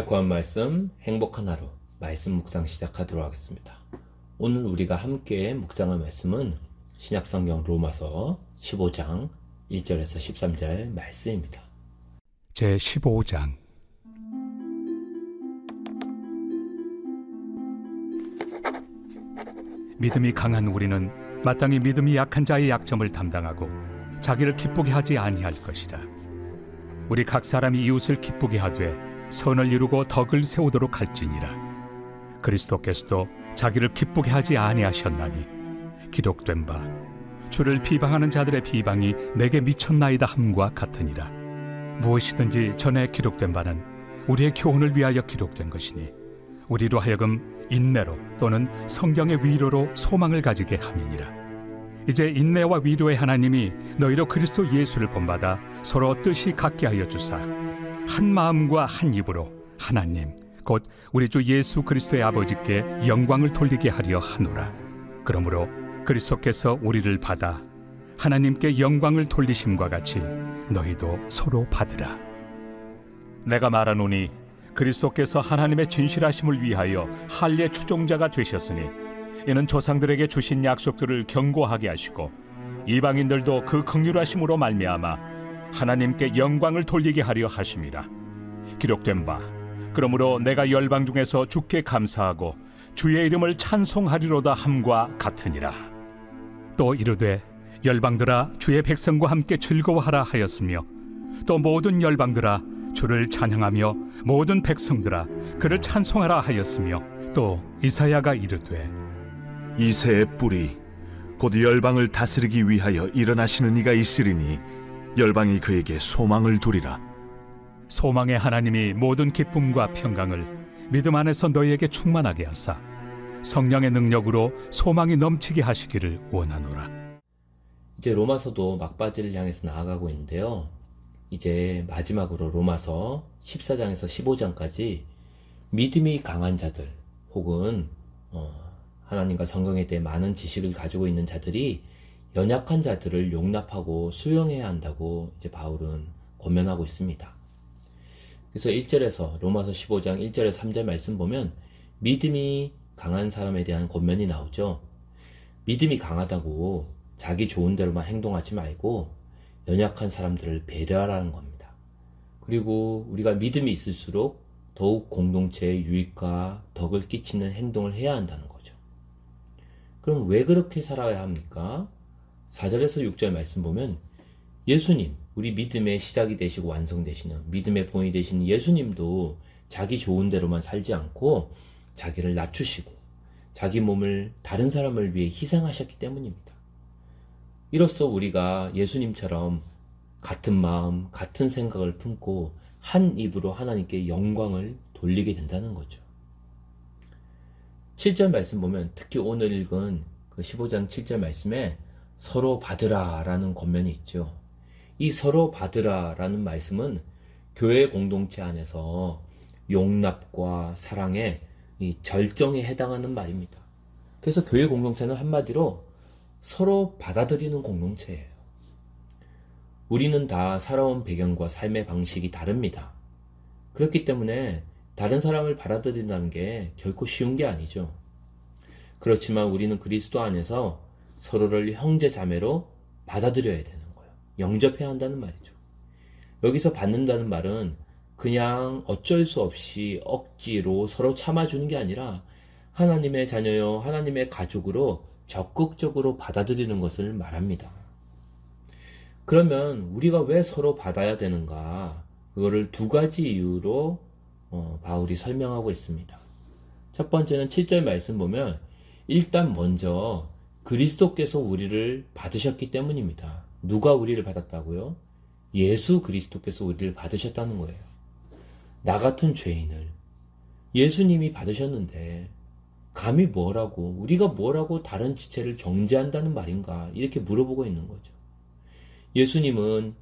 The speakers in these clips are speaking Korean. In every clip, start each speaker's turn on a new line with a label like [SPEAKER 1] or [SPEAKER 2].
[SPEAKER 1] 구한 말씀, 행복한 하루, 말씀 묵상 시작하도록 하겠습니다. 오늘 우리가 함께 묵상할 말씀은 신약성경 로마서 15장 1절에서 13절 말씀입니다.
[SPEAKER 2] 제15장. 믿음이 강한 우리는 마땅히 믿음이 약한 자의 약점을 담당하고 자기를 기쁘게 하지 아니할 것이라. 우리 각 사람이 이웃을 기쁘게 하되 선을 이루고 덕을 세우도록 할지니라. 그리스도께서도 자기를 기쁘게 하지 아니하셨나니 기록된 바 주를 비방하는 자들의 비방이 내게 미쳤나이다 함과 같으니라. 무엇이든지 전에 기록된 바는 우리의 교훈을 위하여 기록된 것이니 우리로 하여금 인내로 또는 성경의 위로로 소망을 가지게 함이니라. 이제 인내와 위로의 하나님이 너희로 그리스도 예수를 본받아 서로 뜻이 같게 하여 주사 한 마음과 한 입으로 하나님 곧 우리 주 예수 그리스도의 아버지께 영광을 돌리게 하려 하노라. 그러므로 그리스도께서 우리를 받아 하나님께 영광을 돌리심과 같이 너희도 서로 받으라. 내가 말하노니 그리스도께서 하나님의 진실하심을 위하여 할례 추종자가 되셨으니 이는 조상들에게 주신 약속들을 견고하게 하시고 이방인들도 그 긍휼하심으로 말미암아 하나님께 영광을 돌리게 하려 하심이라. 기록된 바 그러므로 내가 열방 중에서 주께 감사하고 주의 이름을 찬송하리로다 함과 같으니라. 또 이르되 열방들아 주의 백성과 함께 즐거워하라 하였으며 또 모든 열방들아 주를 찬양하며 모든 백성들아 그를 찬송하라 하였으며 또 이사야가 이르되
[SPEAKER 3] 이새의 뿌리 곧 열방을 다스리기 위하여 일어나시는 이가 있으리니 열방이 그에게 소망을 두리라.
[SPEAKER 2] 소망의 하나님이 모든 기쁨과 평강을 믿음 안에서 너희에게 충만하게 하사 성령의 능력으로 소망이 넘치게 하시기를 원하노라.
[SPEAKER 1] 이제 로마서도 막바지를 향해서 나아가고 있는데요. 이제 마지막으로 로마서 14장에서 15장까지 믿음이 강한 자들 혹은 하나님과 성경에 대해 많은 지식을 가지고 있는 자들이 연약한 자들을 용납하고 수용해야 한다고 이제 바울은 권면하고 있습니다. 그래서 1절에서 로마서 15장 1절에서 3절 말씀 보면 믿음이 강한 사람에 대한 권면이 나오죠. 믿음이 강하다고 자기 좋은 대로만 행동하지 말고 연약한 사람들을 배려하라는 겁니다. 그리고 우리가 믿음이 있을수록 더욱 공동체의 유익과 덕을 끼치는 행동을 해야 한다는 거죠. 그럼 왜 그렇게 살아야 합니까? 4절에서 6절 말씀 보면 예수님, 우리 믿음의 시작이 되시고 완성되시는 믿음의 본이 되시는 예수님도 자기 좋은 대로만 살지 않고 자기를 낮추시고 자기 몸을 다른 사람을 위해 희생하셨기 때문입니다. 이로써 우리가 예수님처럼 같은 마음, 같은 생각을 품고 한 입으로 하나님께 영광을 돌리게 된다는 거죠. 7절 말씀 보면 특히 오늘 읽은 그 15장 7절 말씀에 서로 받으라 라는 권면이 있죠. 이 서로 받으라 라는 말씀은 교회 공동체 안에서 용납과 사랑의 이 절정에 해당하는 말입니다. 그래서 교회 공동체는 한마디로 서로 받아들이는 공동체예요. 우리는 다 살아온 배경과 삶의 방식이 다릅니다. 그렇기 때문에 다른 사람을 받아들인다는 게 결코 쉬운 게 아니죠. 그렇지만 우리는 그리스도 안에서 서로를 형제 자매로 받아들여야 되는 거예요. 영접해야 한다는 말이죠. 여기서 받는다는 말은 그냥 어쩔 수 없이 억지로 서로 참아주는 게 아니라 하나님의 자녀요, 하나님의 가족으로 적극적으로 받아들이는 것을 말합니다. 그러면 우리가 왜 서로 받아야 되는가? 그거를 두 가지 이유로 바울이 설명하고 있습니다. 첫 번째는 7절 말씀 보면 일단 먼저 그리스도께서 우리를 받으셨기 때문입니다. 누가 우리를 받았다고요? 예수 그리스도께서 우리를 받으셨다는 거예요. 나 같은 죄인을 예수님이 받으셨는데 감히 우리가 뭐라고 다른 지체를 정죄한다는 말인가 이렇게 물어보고 있는 거죠. 예수님은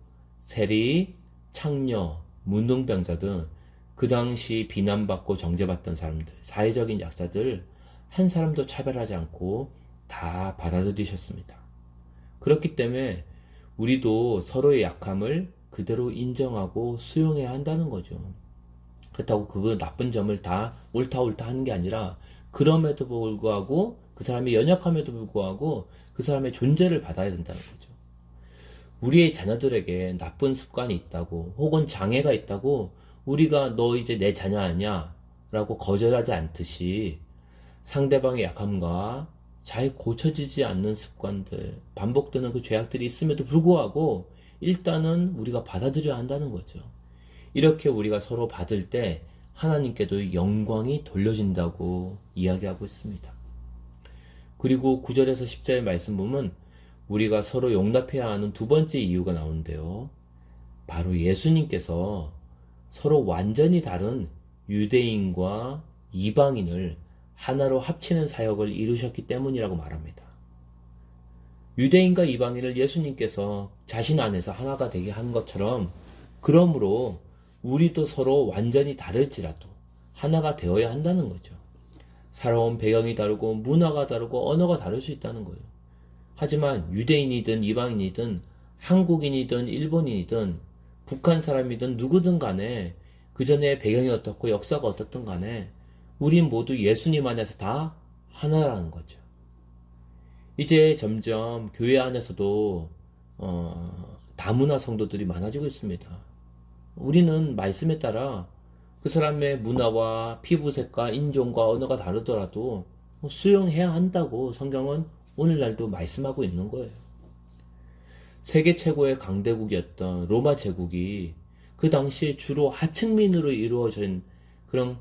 [SPEAKER 1] 세리, 창녀, 문둥병자 등 그 당시 비난받고 정죄받던 사람들, 사회적인 약자들 한 사람도 차별하지 않고 다 받아들이셨습니다. 그렇기 때문에 우리도 서로의 약함을 그대로 인정하고 수용해야 한다는 거죠. 그렇다고 그 나쁜 점을 다 옳다 하는 게 아니라 그럼에도 불구하고 그 사람이 연약함에도 불구하고 그 사람의 존재를 받아야 된다는 거죠. 우리의 자녀들에게 나쁜 습관이 있다고 혹은 장애가 있다고 우리가 너 이제 내 자녀 아니야 라고 거절하지 않듯이 상대방의 약함과 잘 고쳐지지 않는 습관들, 반복되는 그 죄악들이 있음에도 불구하고 일단은 우리가 받아들여야 한다는 거죠. 이렇게 우리가 서로 받을 때 하나님께도 영광이 돌려진다고 이야기하고 있습니다. 그리고 9절에서 10절의 말씀 보면 우리가 서로 용납해야 하는 두 번째 이유가 나오는데요. 바로 예수님께서 서로 완전히 다른 유대인과 이방인을 하나로 합치는 사역을 이루셨기 때문이라고 말합니다. 유대인과 이방인을 예수님께서 자신 안에서 하나가 되게 한 것처럼 그러므로 우리도 서로 완전히 다를지라도 하나가 되어야 한다는 거죠. 살아온 배경이 다르고 문화가 다르고 언어가 다를 수 있다는 거예요. 하지만 유대인이든 이방인이든 한국인이든 일본인이든 북한 사람이든 누구든 간에 그 전에 배경이 어떻고 역사가 어떻든 간에 우린 모두 예수님 안에서 다 하나라는 거죠. 이제 점점 교회 안에서도 다문화 성도들이 많아지고 있습니다. 우리는 말씀에 따라 그 사람의 문화와 피부색과 인종과 언어가 다르더라도 수용해야 한다고 성경은 오늘날도 말씀하고 있는 거예요. 세계 최고의 강대국이었던 로마 제국이 그 당시에 주로 하층민으로 이루어진 그런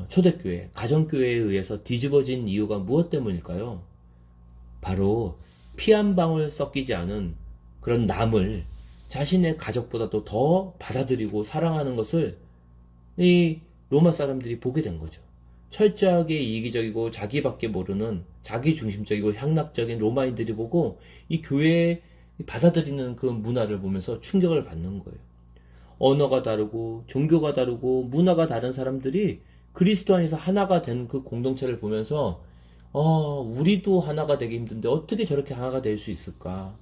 [SPEAKER 1] 초대교회, 가정교회에 의해서 뒤집어진 이유가 무엇 때문일까요? 바로 피 한 방울 섞이지 않은 그런 남을 자신의 가족보다도 더 받아들이고 사랑하는 것을 이 로마 사람들이 보게 된 거죠. 철저하게 이기적이고 자기밖에 모르는 자기중심적이고 향락적인 로마인들이 보고 이 교회에 받아들이는 그 문화를 보면서 충격을 받는 거예요. 언어가 다르고 종교가 다르고 문화가 다른 사람들이 그리스도 안에서 하나가 된 그 공동체를 보면서 우리도 하나가 되기 힘든데 어떻게 저렇게 하나가 될 수 있을까?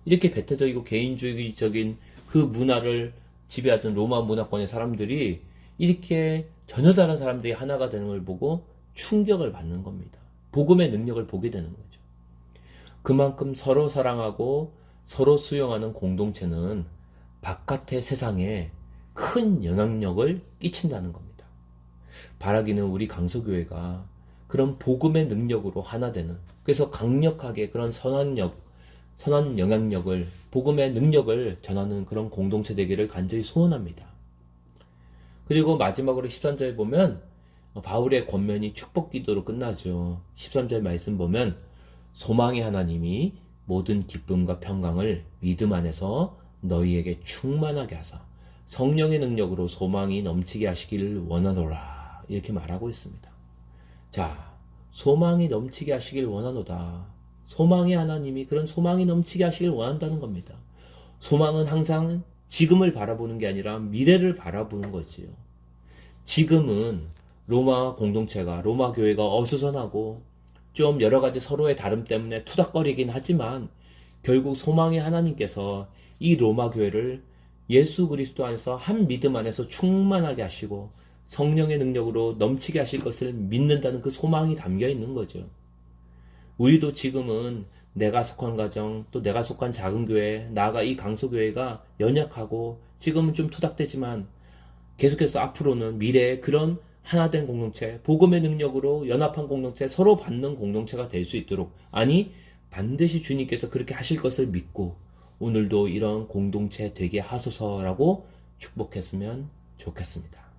[SPEAKER 1] 이렇게 배타적이고 개인주의적인 그 문화를 지배하던 로마 문화권의 사람들이 이렇게 전혀 다른 사람들이 하나가 되는 걸 보고 충격을 받는 겁니다. 복음의 능력을 보게 되는 거죠. 그만큼 서로 사랑하고 서로 수용하는 공동체는 바깥의 세상에 큰 영향력을 끼친다는 겁니다. 바라기는 우리 강서교회가 그런 복음의 능력으로 하나 되는, 그래서 강력하게 그런 선한 영향력을, 복음의 능력을 전하는 그런 공동체 되기를 간절히 소원합니다. 그리고 마지막으로 13절에 보면 바울의 권면이 축복 기도로 끝나죠. 13절 말씀 보면 소망의 하나님이 모든 기쁨과 평강을 믿음 안에서 너희에게 충만하게 하사 성령의 능력으로 소망이 넘치게 하시기를 원하노라, 이렇게 말하고 있습니다. 자, 소망이 넘치게 하시길 원하노다. 소망의 하나님이 그런 소망이 넘치게 하시길 원한다는 겁니다. 소망은 항상 지금을 바라보는 게 아니라 미래를 바라보는 거지요. 지금은 로마 공동체가, 로마 교회가 어수선하고 좀 여러 가지 서로의 다름 때문에 투닥거리긴 하지만 결국 소망의 하나님께서 이 로마 교회를 예수 그리스도 안에서 한 믿음 안에서 충만하게 하시고 성령의 능력으로 넘치게 하실 것을 믿는다는 그 소망이 담겨 있는 거죠. 우리도 지금은 내가 속한 가정, 또 내가 속한 작은 교회, 나아가 이 강서교회가 연약하고 지금은 좀 투닥대지만 계속해서 앞으로는 미래에 그런 하나된 공동체, 복음의 능력으로 연합한 공동체, 서로 받는 공동체가 될 수 있도록, 아니 반드시 주님께서 그렇게 하실 것을 믿고 오늘도 이런 공동체 되게 하소서라고 축복했으면 좋겠습니다.